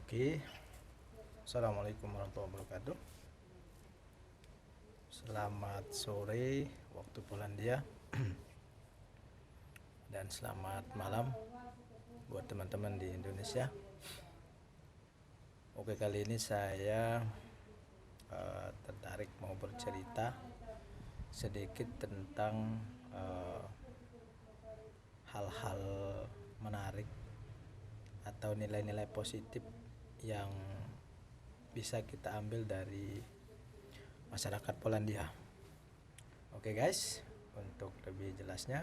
Oke, Assalamualaikum warahmatullahi wabarakatuh. Selamat sore waktu Polandia dan selamat malam buat teman-teman di Indonesia. Oke, kali ini saya tertarik mau bercerita sedikit tentang hal-hal menarik atau nilai-nilai positif yang bisa kita ambil dari masyarakat Polandia. Oke guys, untuk lebih jelasnya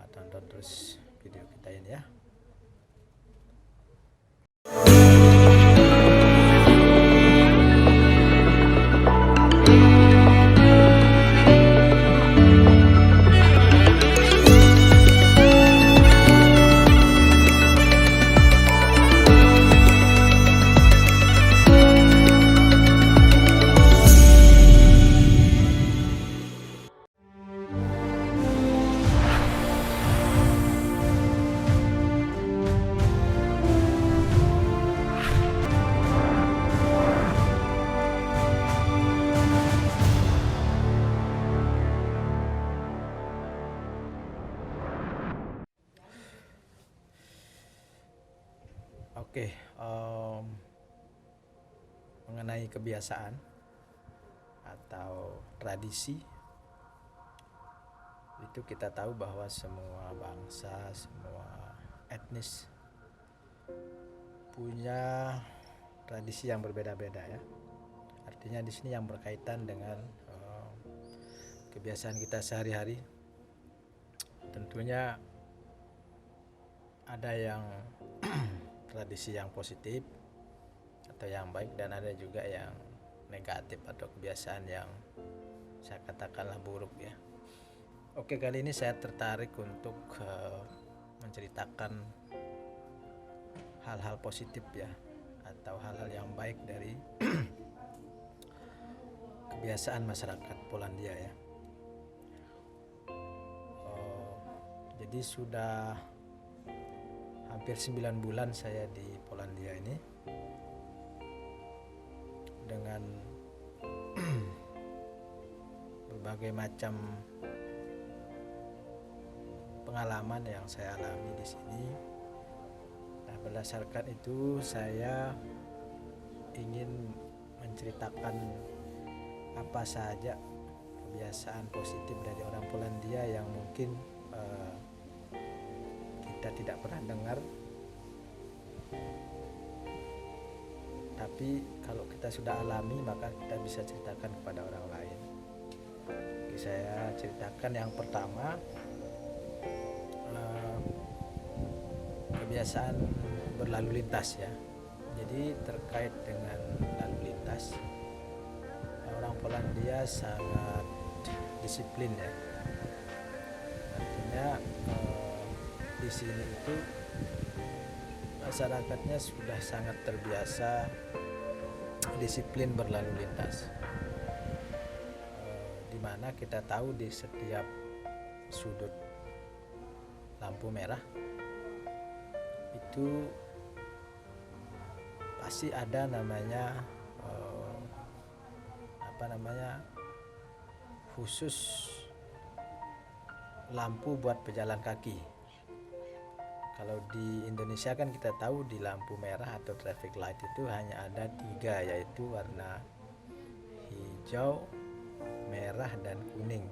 tonton terus video kita ini ya. Oke, mengenai kebiasaan atau tradisi, itu kita tahu bahwa semua bangsa, semua etnis punya tradisi yang berbeda-beda ya. Artinya di sini yang berkaitan dengan kebiasaan kita sehari-hari. Tentunya ada yang tradisi yang positif atau yang baik, dan ada juga yang negatif atau kebiasaan yang saya katakanlah buruk ya. Oke, kali ini saya tertarik untuk menceritakan hal-hal positif ya, atau hal-hal yang baik dari kebiasaan masyarakat Polandia ya. Jadi sudah hampir 9 bulan saya di Polandia ini, dengan berbagai macam pengalaman yang saya alami di sini. Nah, berdasarkan itu saya ingin menceritakan apa saja kebiasaan positif dari orang Polandia yang mungkin kita tidak pernah dengar, tapi kalau kita sudah alami maka kita bisa ceritakan kepada orang lain. Oke, saya ceritakan yang pertama, kebiasaan berlalu lintas ya. Jadi terkait dengan lalu lintas, orang Polandia sangat disiplin ya. Artinya di sini itu masyarakatnya sudah sangat terbiasa disiplin berlalu lintas, dimana kita tahu di setiap sudut lampu merah itu pasti ada namanya khusus lampu buat pejalan kaki. Kalau di Indonesia kan kita tahu di lampu merah atau traffic light itu hanya ada 3, yaitu warna hijau, merah, dan kuning.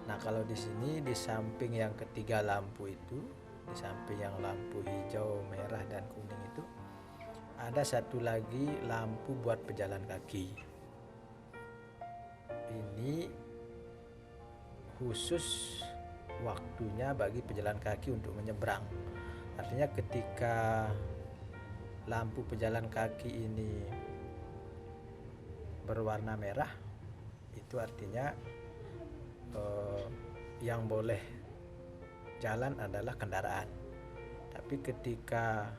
Nah, kalau di sini di samping yang ketiga lampu itu, di samping yang lampu hijau, merah, dan kuning itu, ada satu lagi lampu buat pejalan kaki. Ini khusus waktunya bagi pejalan kaki untuk menyeberang. Artinya ketika lampu pejalan kaki ini berwarna merah, itu artinya yang boleh jalan adalah kendaraan. Tapi ketika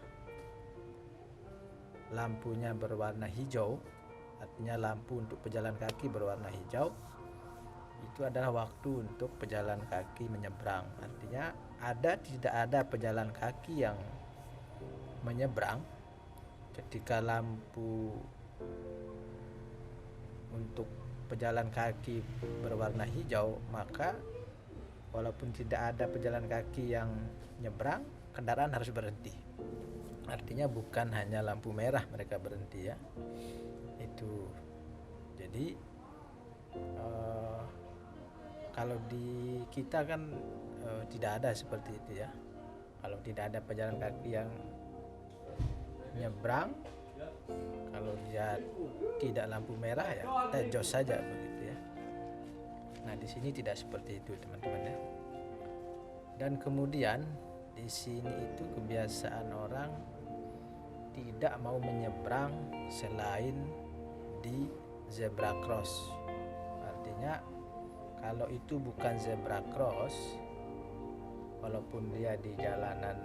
lampunya berwarna hijau, artinya lampu untuk pejalan kaki berwarna hijau, itu adalah waktu untuk pejalan kaki menyeberang. Artinya tidak ada pejalan kaki yang menyeberang ketika lampu untuk pejalan kaki berwarna hijau, maka walaupun tidak ada pejalan kaki yang nyebrang, kendaraan harus berhenti. Artinya bukan hanya lampu merah mereka berhenti ya. Itu. Jadi kalau di kita kan tidak ada seperti itu ya. Kalau tidak ada pejalan kaki yang nyebrang, kalau dia tidak lampu merah ya kita jos saja begitu ya. Nah di sini tidak seperti itu teman-teman ya. Dan kemudian di sini itu kebiasaan orang tidak mau menyeberang selain di zebra cross. Artinya kalau itu bukan zebra cross, walaupun dia di jalanan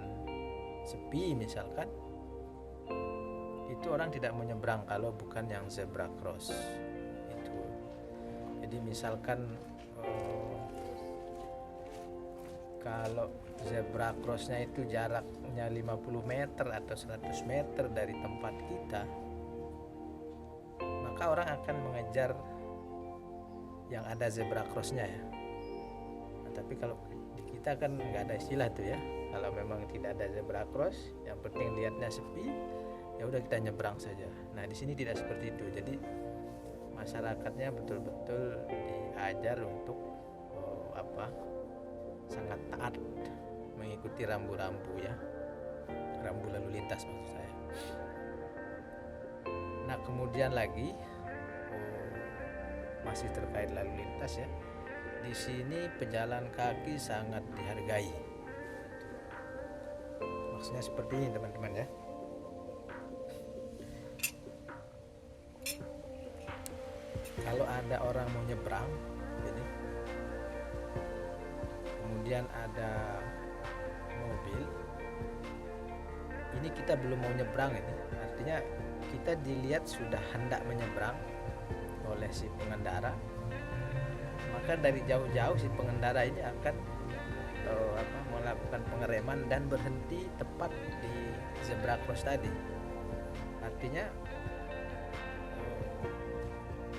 sepi misalkan, itu orang tidak menyeberang kalau bukan yang zebra cross itu. Jadi misalkan kalau zebra crossnya itu jaraknya 50 meter atau 100 meter dari tempat kita, maka orang akan mengejar yang ada zebra crossnya ya. Nah, tapi kalau di kita kan nggak ada istilah tuh ya. Kalau memang tidak ada zebra cross, yang penting lihatnya sepi, ya udah kita nyebrang saja. Nah di sini tidak seperti itu. Jadi masyarakatnya betul-betul diajar untuk sangat taat mengikuti rambu-rambu ya, rambu lalu lintas maksud saya. Nah kemudian lagi masih terkait lalu lintas ya, di sini pejalan kaki sangat dihargai. Maksudnya seperti ini teman-teman ya. Kalau ada orang mau nyebrang ini, kemudian ada mobil, ini kita belum mau nyebrang ini, artinya kita dilihat sudah hendak menyeberang oleh si pengendara, maka dari jauh-jauh si pengendara ini akan melakukan pengereman dan berhenti tepat di zebra cross tadi. Artinya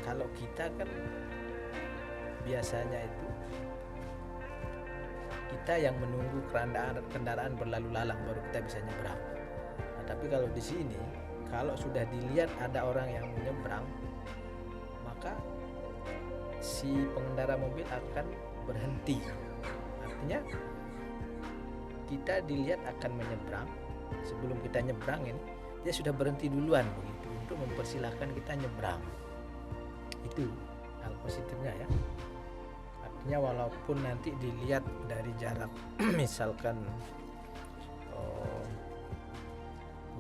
kalau kita kan biasanya itu kita yang menunggu kendaraan berlalu lalang baru kita bisa nyebrang. Nah, tapi kalau di sini kalau sudah dilihat ada orang yang menyeberang, maka si pengendara mobil akan berhenti. Artinya kita dilihat akan menyeberang, sebelum kita nyebrang ini dia sudah berhenti duluan begitu untuk mempersilahkan kita nyebrang. Itu hal positifnya ya. Artinya walaupun nanti dilihat dari jarak misalkan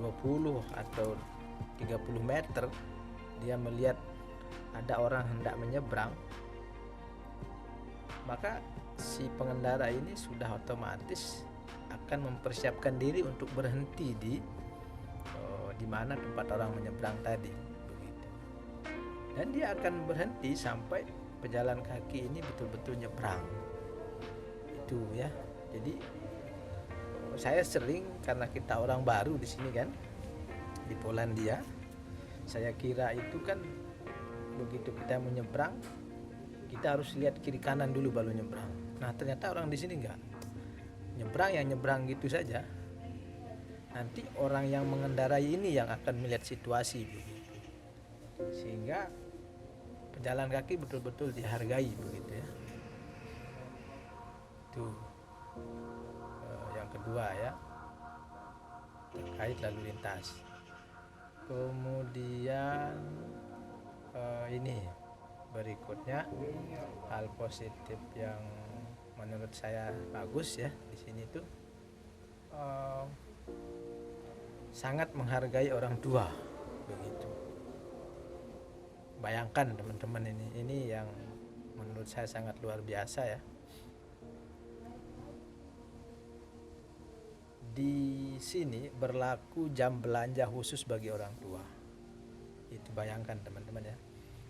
20 atau 30 meter, dia melihat ada orang hendak menyeberang, maka si pengendara ini sudah otomatis akan mempersiapkan diri untuk berhenti di mana tempat orang menyeberang tadi begitu. Dan dia akan berhenti sampai pejalan kaki ini betul-betul nyebrang. Itu ya. Jadi saya sering, karena kita orang baru di sini kan di Polandia, saya kira itu kan begitu kita menyeberang kita harus lihat kiri kanan dulu baru nyebrang. Nah ternyata orang di sini enggak, nyebrang gitu saja. Nanti orang yang mengendarai ini yang akan melihat situasi begitu, sehingga pejalan kaki betul-betul dihargai begitu ya. Itu yang kedua ya, terkait lalu lintas. Kemudian ini berikutnya hal positif yang menurut saya bagus ya di sini tuh sangat menghargai orang tua begitu. Bayangkan teman-teman, ini yang menurut saya sangat luar biasa ya. Di sini berlaku jam belanja khusus bagi orang tua. Itu bayangkan teman-teman ya.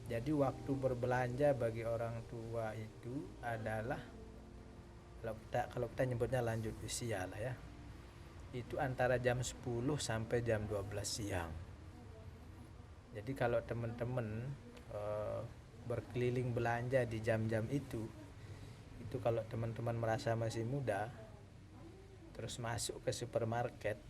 Jadi waktu berbelanja bagi orang tua itu adalah kalau kita nyebutnya lanjut usia lah ya, itu antara jam 10 sampai jam 12 siang. Jadi kalau teman-teman berkeliling belanja di jam-jam itu kalau teman-teman merasa masih muda terus masuk ke supermarket,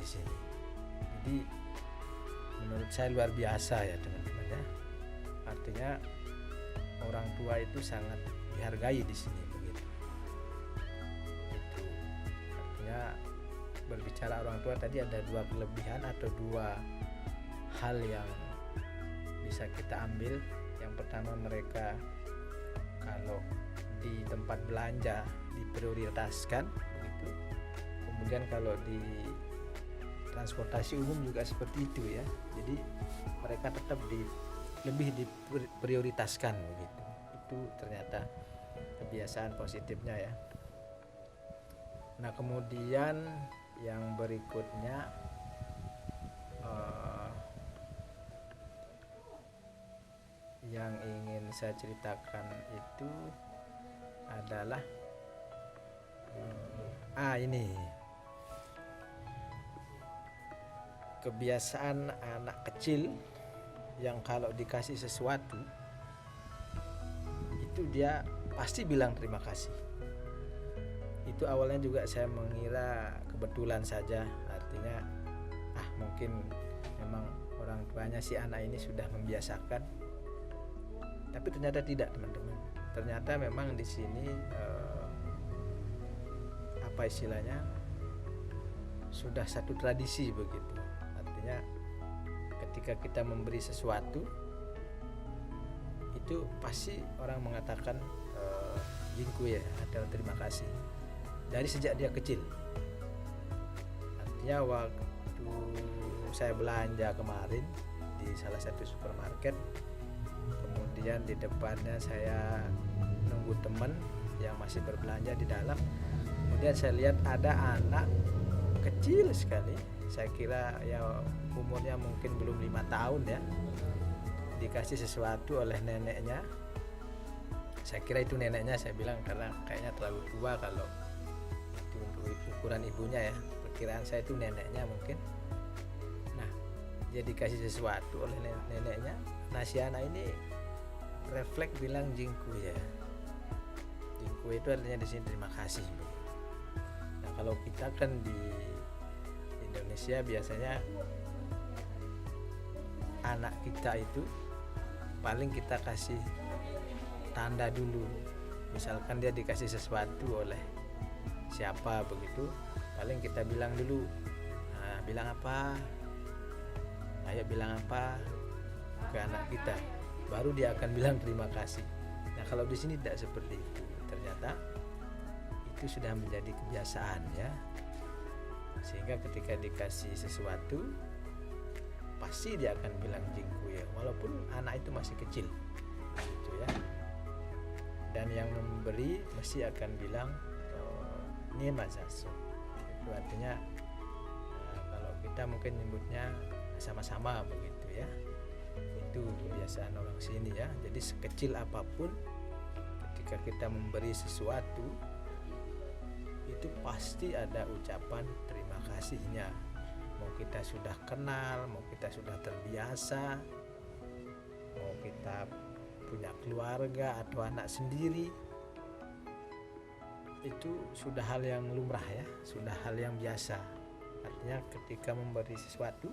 di sini. Jadi menurut saya luar biasa ya teman-teman ya. Artinya orang tua itu sangat dihargai di sini begitu. Itu artinya berbicara orang tua tadi ada dua kelebihan atau dua hal yang bisa kita ambil. Yang pertama, mereka kalau di tempat belanja diprioritaskan begitu. Kemudian kalau di transportasi umum juga seperti itu ya. Jadi mereka tetap lebih diprioritaskan begitu. Itu ternyata kebiasaan positifnya ya. Nah, kemudian yang berikutnya yang ingin saya ceritakan itu adalah ini kebiasaan anak kecil yang kalau dikasih sesuatu itu dia pasti bilang terima kasih. Itu awalnya juga saya mengira kebetulan saja, artinya mungkin memang orang tuanya si anak ini sudah membiasakan. Tapi ternyata tidak, teman-teman. Ternyata memang di sini apa istilahnya, sudah satu tradisi begitu. Artinya ketika kita memberi sesuatu itu pasti orang mengatakan jingku ya atau terima kasih dari sejak dia kecil. Artinya waktu saya belanja kemarin di salah satu supermarket, kemudian di depannya saya nunggu teman yang masih berbelanja di dalam, kemudian saya lihat ada anak kecil sekali, saya kira ya umurnya mungkin belum 5 tahun ya, dikasih sesuatu oleh neneknya. Saya kira itu neneknya, saya bilang, karena kayaknya terlalu tua kalau itu untuk ukuran ibunya ya, perkiraan saya itu neneknya mungkin. Nah, dia dikasih sesuatu oleh neneknya. Nah, si anak ini refleks bilang jingku ya. Jingku itu artinya di sini terima kasih. Nah, kalau kita kan di Indonesia biasanya anak kita itu paling kita kasih tanda dulu. Misalkan dia dikasih sesuatu oleh siapa begitu, paling kita bilang dulu, bilang apa, ayo bilang apa ke anak kita, baru dia akan bilang terima kasih. Nah, kalau di sini tidak seperti itu. Ternyata itu sudah menjadi kebiasaan ya, sehingga ketika dikasih sesuatu pasti dia akan bilang jingku ya, walaupun anak itu masih kecil gitu ya. Dan yang memberi mesti akan bilang nimazasu. Itu artinya kalau kita mungkin nyebutnya sama-sama begitu ya. Itu kebiasaan orang sini ya. Jadi sekecil apapun ketika kita memberi sesuatu itu pasti ada ucapan terima kasihnya. Mau kita sudah kenal, mau kita sudah terbiasa, mau kita punya keluarga atau anak sendiri, itu sudah hal yang lumrah ya, sudah hal yang biasa. Artinya ketika memberi sesuatu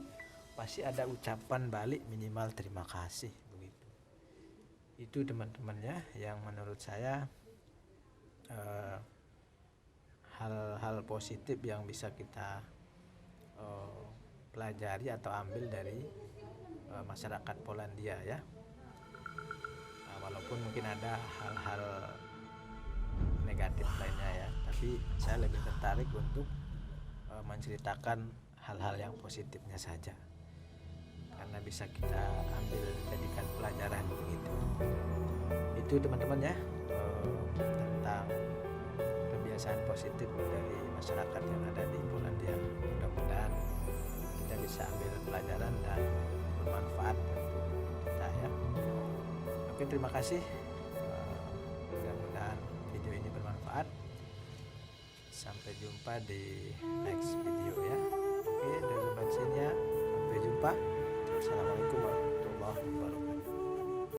pasti ada ucapan balik minimal terima kasih begitu. Itu teman-teman ya yang menurut saya hal-hal positif yang bisa kita pelajari atau ambil dari masyarakat Polandia ya. Walaupun mungkin ada hal-hal negatif lainnya ya, tapi saya lebih tertarik untuk menceritakan hal-hal yang positifnya saja, karena bisa kita ambil jadikan pelajaran begitu. Itu teman-teman ya, tentang kebiasaan positif dari masyarakat yang ada di Polandia. Mudah-mudahan kita bisa ambil pelajaran dan bermanfaat untuk kita ya. Oke, terima kasih. Mudah-mudahan video ini bermanfaat. Sampai jumpa di next video ya. Oke, dari Sobat Sinia, sampai jumpa. Assalamualaikum warahmatullahi wabarakatuh.